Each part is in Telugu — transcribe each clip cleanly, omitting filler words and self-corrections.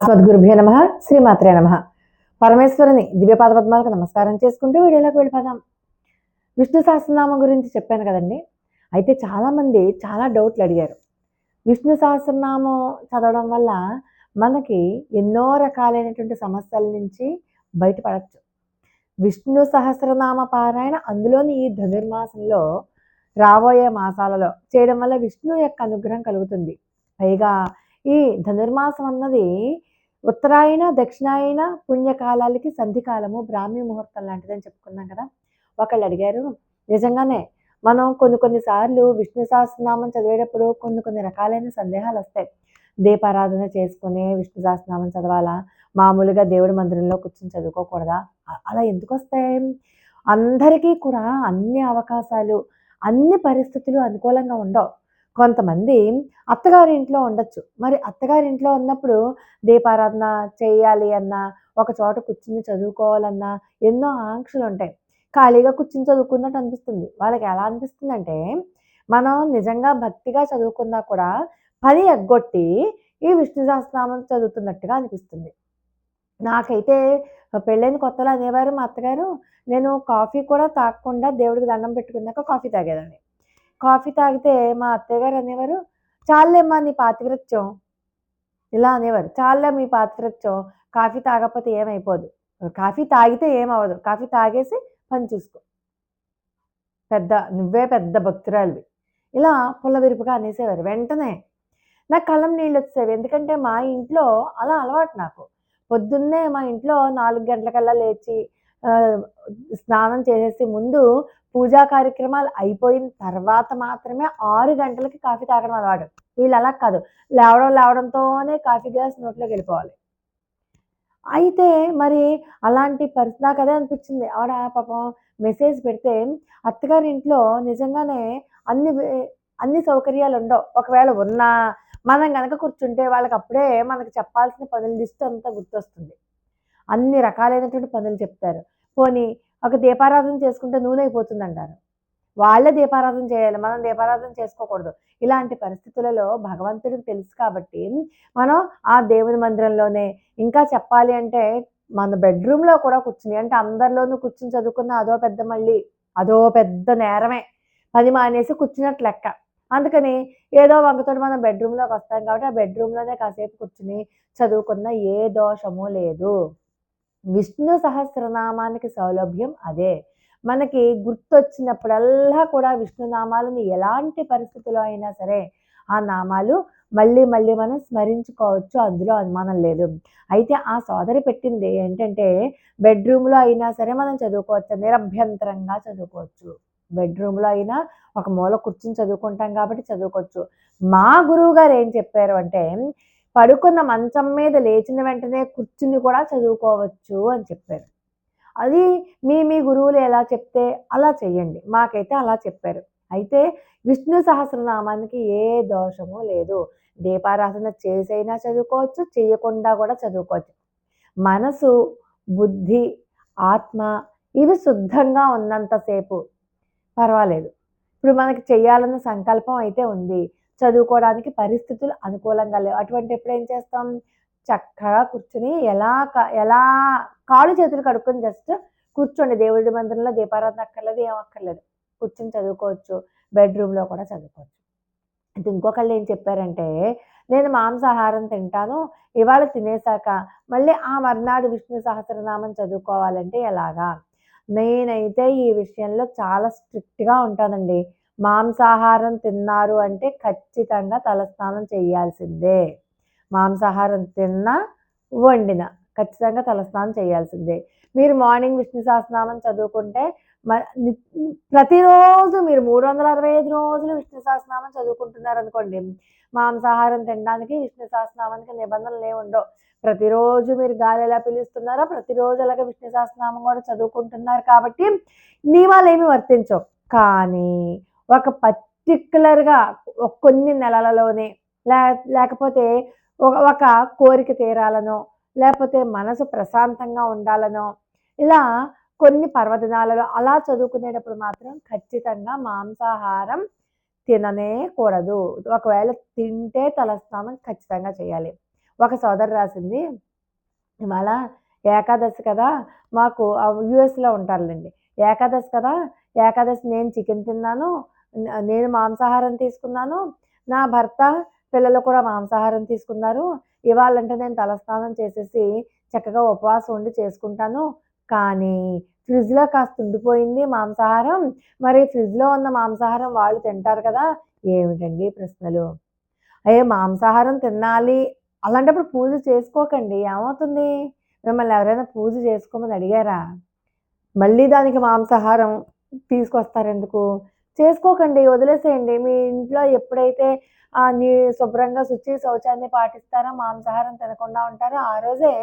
సద్గురుభ్యో నమ. శ్రీమాత్రే నమ. పరమేశ్వరుని దివ్యపాద పద్మాలకు నమస్కారం చేసుకుంటూ వీడియోలోకి వెళ్ళిపోదాం. విష్ణు సహస్రనామం గురించి చెప్పాను కదండి. అయితే చాలామంది చాలా డౌట్లు అడిగారు. విష్ణు సహస్రనామం చదవడం వల్ల మనకి ఎన్నో రకాలైనటువంటి సమస్యల నుంచి బయటపడచ్చు. విష్ణు సహస్రనామ పారాయణ అందులోని ఈ ధనుర్మాసంలో రాబోయే మాసాలలో చేయడం వల్ల విష్ణు యొక్క అనుగ్రహం కలుగుతుంది. పైగా ఈ ధనుర్మాసం అన్నది ఉత్తరాయణ దక్షిణాయన పుణ్యకాలాలకి సంధికాలము, బ్రాహ్మీ ముహూర్తం లాంటిదని చెప్పుకున్నాం కదా. ఒకళ్ళు అడిగారు, నిజంగానే మనం కొన్ని సార్లు విష్ణు సహస్రనామం చదివేటప్పుడు కొన్ని రకాలైన సందేహాలు వస్తాయి. దీపారాధన చేసుకుని విష్ణు సహస్రనామం చదవాలా, మామూలుగా దేవుడి మందిరంలో కూర్చొని చదువుకోకూడదా, అలా ఎందుకు వస్తాయి? అందరికీ కూడా అన్ని అవకాశాలు, అన్ని పరిస్థితులు అనుకూలంగా ఉండవు. కొంతమంది అత్తగారింట్లో ఉండొచ్చు. మరి అత్తగారింట్లో ఉన్నప్పుడు దీపారాధన చేయాలి అన్నా, ఒక చోట కూర్చుని చదువుకోవాలన్నా ఎన్నో ఆంక్షలు ఉంటాయి. ఖాళీగా కూర్చుని చదువుకున్నట్టు అనిపిస్తుంది. వాళ్ళకి ఎలా అనిపిస్తుందంటే, మనం నిజంగా భక్తిగా చదువుకున్నా కూడా పని ఎగ్గొట్టి ఈ విష్ణు సహస్రనామం చదువుతున్నట్టుగా అనిపిస్తుంది. నాకైతే పెళ్ళైన కొత్తలో అనేవారు మా అత్తగారు, నేను కాఫీ కూడా తాగకుండా దేవుడికి దండం పెట్టుకున్నాక కాఫీ తాగేదాన్ని. కాఫీ తాగితే మా అత్తయ్య గారు అనేవారు, చాలేమ్మా నీ పాతివ్రత్యం, ఇలా అనేవారు. చాలే మీ పాతివ్రత్యం, కాఫీ తాగకపోతే ఏమైపోదు, కాఫీ తాగితే ఏమవ్వదు, కాఫీ తాగేసి పని చూసుకో, నువ్వే పెద్ద భక్తురాలివి, ఇలా పుల్లవిరుపుగా అనేసేవారు. వెంటనే నాకు కళ్ళం నీళ్ళు వచ్చేవి. ఎందుకంటే మా ఇంట్లో అలా అలవాటు నాకు. పొద్దున్నే మా ఇంట్లో 4 గంటలకల్లా లేచి స్నానం చేసేసి ముందు పూజా కార్యక్రమాలు అయిపోయిన తర్వాత మాత్రమే 6 గంటలకి కాఫీ తాగడం అలవాటు. వీళ్ళు అలా కాదు, లేవడంతోనే కాఫీ గ్లాస్ నోట్లోకి వెళ్ళిపోవాలి. అయితే మరి అలాంటి పరిస్థితి నాకు అదే అనిపించింది. ఆవిడ పాపం మెసేజ్ పెడితే, అత్తగారి ఇంట్లో నిజంగానే అన్ని అన్ని సౌకర్యాలు ఉండవు. ఒకవేళ ఉన్నా మనం గనక కూర్చుంటే వాళ్ళకి అప్పుడే మనకు చెప్పాల్సిన పనుల లిస్ట్ అంతా గుర్తొస్తుంది. అన్ని రకాలైనటువంటి పనులు చెప్తారు. పోనీ ఒక దీపారాధన చేసుకుంటే నూనె అయిపోతుందంటారు. వాళ్ళే దీపారాధన చేయాలి, మనం దీపారాధన చేసుకోకూడదు. ఇలాంటి పరిస్థితులలో భగవంతుడికి తెలుసు కాబట్టి మనం ఆ దేవుని మందిరంలోనే, ఇంకా చెప్పాలి అంటే మన బెడ్రూమ్లో కూడా కూర్చుని, అంటే అందరిలోనూ కూర్చుని చదువుకున్న అదో పెద్ద నేరమే, పని మానేసి కూర్చున్నట్లు లెక్క. అందుకని ఏదో వంకతోటి మనం బెడ్రూమ్లోకి వస్తాం కాబట్టి ఆ బెడ్రూమ్లోనే కాసేపు కూర్చుని చదువుకున్న ఏ దోషము లేదు. విష్ణు సహస్రనామానికి సౌలభ్యం అదే. మనకి గుర్తొచ్చినప్పుడల్లా కూడా విష్ణునామాలను ఎలాంటి పరిస్థితుల్లో అయినా సరే ఆ నామాలు మళ్ళీ మనం స్మరించుకోవచ్చు, అందులో అనుమానం లేదు. అయితే ఆ సోదరి పెట్టింది ఏంటంటే, బెడ్రూమ్లో అయినా సరే మనం చదువుకోవచ్చు, నిరభ్యంతరంగా చదువుకోవచ్చు. బెడ్రూమ్లో అయినా ఒక మూల కూర్చుని చదువుకుంటాం కాబట్టి చదువుకోవచ్చు. మా గురువు గారు ఏం చెప్పారు అంటే, పడుకున్న మంచం మీద లేచిన వెంటనే కూర్చుని కూడా చదువుకోవచ్చు అని చెప్పారు. అది మీ గురువులు ఎలా చెప్తే అలా చెయ్యండి. మాకైతే అలా చెప్పారు. అయితే విష్ణు సహస్రనామానికి ఏ దోషము లేదు. దీపారాధన చేసైనా చదువుకోవచ్చు, చేయకుండా కూడా చదువుకోవచ్చు. మనసు, బుద్ధి, ఆత్మ ఇవి శుద్ధంగా ఉన్నంతసేపు పర్వాలేదు. ఇప్పుడు మనకి చెయ్యాలన్న సంకల్పం అయితే ఉంది, చదువుకోవడానికి పరిస్థితులు అనుకూలంగా లేవు. అటువంటిప్పుడు ఏం చేస్తాం? చక్కగా కూర్చుని ఎలా కాళ్ళు చేతులు కడుక్కొని జస్ట్ కూర్చోండి. దేవుడి మందిరంలో దీపారాధన అక్కర్లేదు, ఏం అక్కర్లేదు, కూర్చొని చదువుకోవచ్చు. బెడ్రూమ్లో కూడా చదువుకోవచ్చు. అంటే ఇంకొకళ్ళు ఏం చెప్పారంటే, నేను మాంసాహారం తింటాను, ఇవాళ తినేసాక మళ్ళీ ఆ మర్నాడు విష్ణు సహస్రనామం చదువుకోవాలంటే ఎలాగా? నేనైతే ఈ విషయంలో చాలా స్ట్రిక్ట్గా ఉంటానండి. మాంసాహారం తిన్నారు అంటే ఖచ్చితంగా తలస్నానం చేయాల్సిందే. మాంసాహారం తిన్నా, వండినా ఖచ్చితంగా తలస్నానం చేయాల్సిందే. మీరు మార్నింగ్ విష్ణు సహస్రనామం చదువుకుంటే ప్రతిరోజు మీరు 365 రోజులు విష్ణు సహస్రనామం చదువుకుంటున్నారనుకోండి, మాంసాహారం తినడానికి విష్ణు సహస్రనామానికి నిబంధనలు ఏమి ఉండవు. ప్రతిరోజు మీరు గాలి ఎలా పీలుస్తున్నారో ప్రతిరోజు అలాగే విష్ణు సహస్రనామం కూడా చదువుకుంటున్నారు కాబట్టి నియమాలు ఏమి వర్తించవు. కానీ ఒక పర్టిక్యులర్గా కొన్ని నెలలలోనే లేకపోతే ఒక కోరిక తీరాలనో, లేకపోతే మనసు ప్రశాంతంగా ఉండాలనో, ఇలా కొన్ని పర్వదినాలలో అలా చదువుకునేటప్పుడు మాత్రం ఖచ్చితంగా మాంసాహారం తిననే కూడదు. ఒకవేళ తింటే తలస్నానం ఖచ్చితంగా చేయాలి. ఒక సోదరి రాసింది, ఇవాళ ఏకాదశి కదా, మాకు యూఎస్లో ఉంటారులేండి. ఏకాదశి కదా, ఏకాదశి నేను చికెన్ తిన్నాను, నేను మాంసాహారం తీసుకున్నాను, నా భర్త పిల్లలు కూడా మాంసాహారం తీసుకున్నారు. ఇవాళంటే నేను తలస్నానం చేసేసి చక్కగా ఉపవాసం ఉండి చేసుకుంటాను. కానీ ఫ్రిడ్జ్‌లో కాస్త ఉండిపోయింది మాంసాహారం. మరి ఫ్రిడ్జ్‌లో ఉన్న మాంసాహారం వాళ్ళు తింటారు కదా! ఏమిటండి ఈ ప్రశ్నలు? అయ్యో! మాంసాహారం తినాలి అలాంటప్పుడు పూజ చేసుకోకండి. ఏమవుతుంది? మిమ్మల్ని ఎవరైనా పూజ చేసుకోమని అడిగారా? మళ్ళీ దానికి మాంసాహారం తీసుకొస్తారెందుకు? చేసుకోకండి. వదిలేసేయండి. మీ ఇంట్లో ఎప్పుడైతే శుభ్రంగా శుచి, శౌచాన్ని పాటిస్తారో, మాంసాహారం తినకుండా ఉంటారో, ఆ రోజే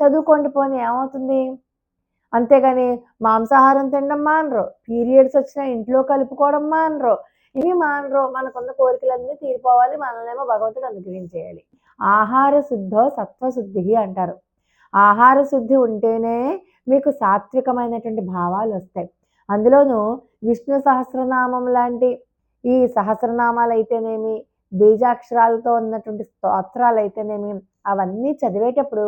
చదువుకోండి పోనీ ఏమవుతుంది? అంతేగాని మాంసాహారం తినడం మానరు. పీరియడ్స్ వచ్చినా ఇంట్లో కలుపుకోవడం మానరు. ఇవి మానరు. మనకున్న కోరికలన్నీ తీరిపోవాలి. మనల్నేమో భగవంతుడు అనుగ్రహించేయాలి. ఆహార శుద్ధో సత్వశుద్ధిః అంటారు. ఆహార శుద్ధి ఉంటేనే మీకు సాత్వికమైనటువంటి భావాలొస్తాయి. అందులోనూ విష్ణు సహస్రనామం లాంటి ఈ సహస్రనామాలైతేనేమి, బీజాక్షరాలతో ఉన్నటువంటి స్తోత్రాలైతేనేమి, అవన్నీ చదివేటప్పుడు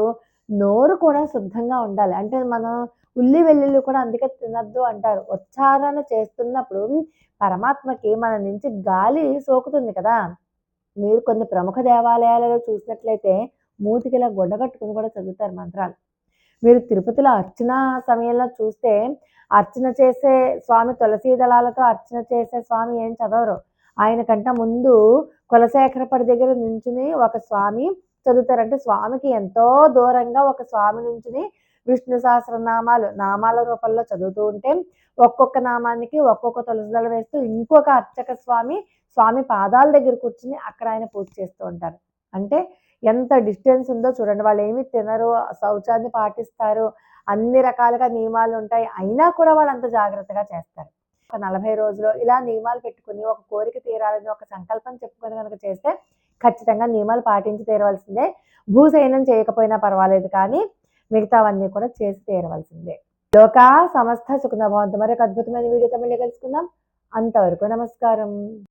నోరు కూడా శుద్ధంగా ఉండాలి. అంటే మనం ఉల్లి, వెల్లుల్లి కూడా అందుకే తినొద్దు అంటారు. ఉచ్చారణ చేస్తున్నప్పుడు పరమాత్మకి మన నుంచి గాలి సోకుతుంది కదా! మీరు కొన్ని ప్రముఖ దేవాలయాలలో చూసినట్లయితే మూతికిలా గుడ్డ కట్టుకొని కూడా చదువుతారు మంత్రాలు. మీరు తిరుపతిలో అర్చన సమయంలో చూస్తే అర్చన చేసే స్వామి తులసీ దళాలతో అర్చన చేసే స్వామి ఏం చదవరు. ఆయన కంటే ముందు కులశేఖరపడి దగ్గర నుంచుని ఒక స్వామి చదువుతారు. అంటే స్వామికి ఎంతో దూరంగా ఒక స్వామి నుంచుని విష్ణు సహస్రనామాలు నామాల రూపంలో చదువుతూ ఉంటే ఒక్కొక్క నామానికి ఒక్కొక్క తులసి దళం వేస్తూ ఇంకొక అర్చక స్వామి పాదాల దగ్గర కూర్చుని అక్కడ ఆయన పూజ చేస్తూ ఉంటారు. అంటే ఎంత డిస్టెన్స్ ఉందో చూడండి. వాళ్ళు ఏమి తినరు, శౌచాన్ని పాటిస్తారు, అన్ని రకాలుగా నియమాలు ఉంటాయి. అయినా కూడా వాళ్ళు అంత జాగ్రత్తగా చేస్తారు. ఒక 40 రోజులు ఇలా నియమాలు పెట్టుకుని ఒక కోరిక తీరాలని ఒక సంకల్పం చెప్పుకొని గనక చేస్తే ఖచ్చితంగా నియమాలు పాటించి తీరవలసిందే. భూశయనం చేయకపోయినా పర్వాలేదు కానీ మిగతావన్నీ కూడా చేసి తీరవలసిందే. లోకా సమస్త సుఖినో భవంతు. మరొక అద్భుతమైన వీడియోతో మళ్ళీ కలుసుకుందాం. అంతవరకు నమస్కారం.